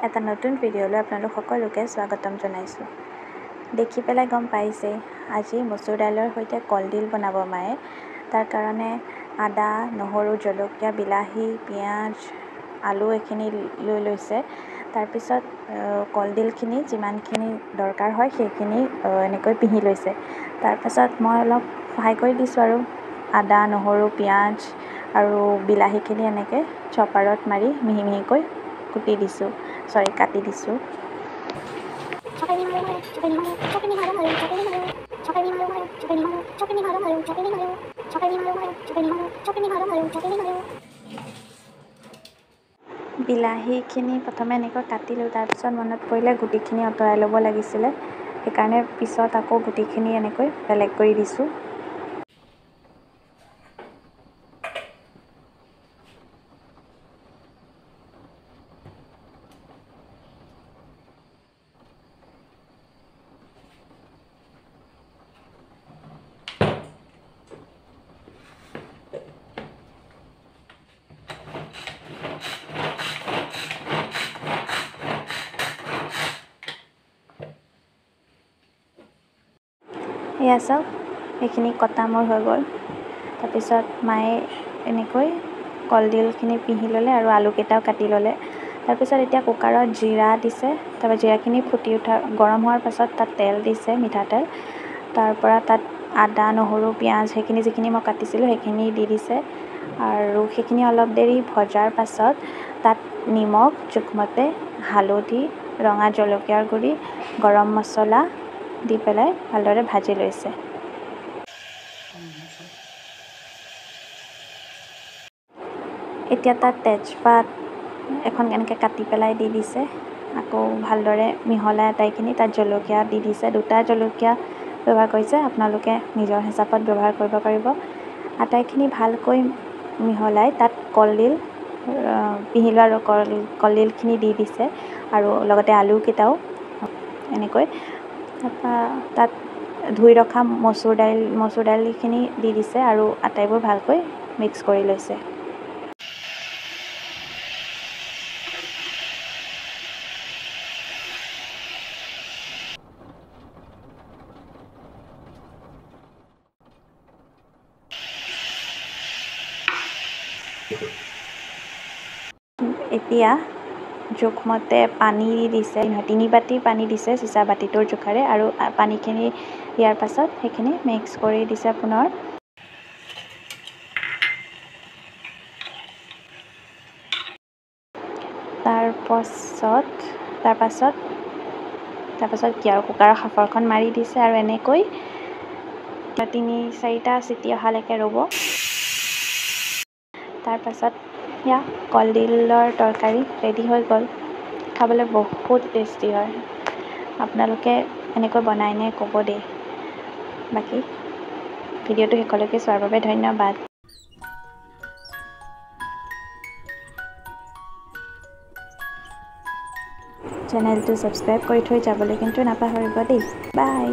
এটা নতুন ভিডিঅ'লৈ আপোনালোক সকলোকে স্বাগতম জনাইছোঁ। দেখি পেলাই গম পাইছে আজি মচুৰ দাইলৰ সৈতে কলডিল বনাব মায়ে। তাৰ কাৰণে আদা, নহৰু, জলকীয়া, বিলাহী, পিঁয়াজ, আলু এইখিনি লৈ লৈছে। তাৰপিছত কলডিলখিনি যিমানখিনি দৰকাৰ হয় সেইখিনি এনেকৈ পিহি লৈছে। তাৰপাছত মই অলপ সহায় কৰি দিছোঁ আৰু আদা, নহৰু, পিঁয়াজ আৰু বিলাহীখিনি এনেকৈ চপাৰত মাৰি মিহি মিহিকৈ কাটি দিছোঁ। বিলাহীখিনি প্ৰথমে এনেকৈ কাটিলোঁ, তাৰপিছত মনত পৰিলে গুটিখিনি আঁতৰাই ল'ব লাগিছিলে, সেইকাৰণে পিছত আকৌ গুটিখিনি এনেকৈ বেলেগ কৰি দিছোঁ। এয়া চাওক, এইখিনি কটা মোৰ হৈ গ'ল। তাৰপিছত মায়ে এনেকৈ কলডিলখিনি পিহি ল'লে আৰু আলুকেইটাও কাটি ল'লে। তাৰপিছত এতিয়া কুকাৰত জিৰা দিছে। তাৰপৰা জিৰাখিনি ফুটি গৰম হোৱাৰ পাছত তাত তেল দিছে, মিঠাতেল। তাৰপৰা তাত আদা, নহৰু, পিঁয়াজ সেইখিনি যিখিনি মই কাটিছিলোঁ সেইখিনি দি দিছে আৰু সেইখিনি অলপ দেৰি ভজাৰ পাছত তাত নিমখ জোখমতে, হালধি, ৰঙা জলকীয়াৰ গুড়ি, গৰম মছলা দি পেলাই ভালদৰে ভাজি লৈছে। এতিয়া তাত তেজপাত এখন এনেকৈ কাটি পেলাই দি দিছে। আকৌ ভালদৰে মিহলাই আটাইখিনি তাত জলকীয়া দি দিছে। 2টা জলকীয়া ব্যৱহাৰ কৰিছে, আপোনালোকে নিজৰ হিচাপত ব্যৱহাৰ কৰিব পাৰিব। আটাইখিনি ভালকৈ মিহলাই তাত কলডিল পিহি লোৱা কলডিলখিনি দি দিছে আৰু লগতে আলুকেইটাও এনেকৈ। তাৰপৰা তাত ধুই ৰখা মচুৰ দাইলখিনি দি দিছে আৰু আটাইবোৰ ভালকৈ মিক্স কৰি লৈছে। এতিয়া জোখমতে পানী দি দিছে, 3 বাতি পানী দিছে চিচা বাতিটোৰ জোখাৰে, আৰু পানীখিনি দিয়াৰ পাছত সেইখিনি মিক্স কৰি দিছে পুনৰ। তাৰপাছত কি আৰু কুকাৰৰ সাফৰখন মাৰি দিছে আৰু এনেকৈ 3-4টা চিটি অহালৈকে ৰ'ব। তাৰপাছত এয়া কলডিলৰ তৰকাৰী ৰেডি হৈ গ'ল। খাবলৈ বহুত টেষ্টি হয়। আপোনালোকে এনেকৈ বনাইনে ক'ব দেই। বাকী ভিডিঅ'টো শেষলৈকে চোৱাৰ বাবে ধন্যবাদ। চেনেলটো ছাবস্ক্ৰাইব কৰি থৈ যাবলৈ কিন্তু নাপাহৰিব দেই। বাই।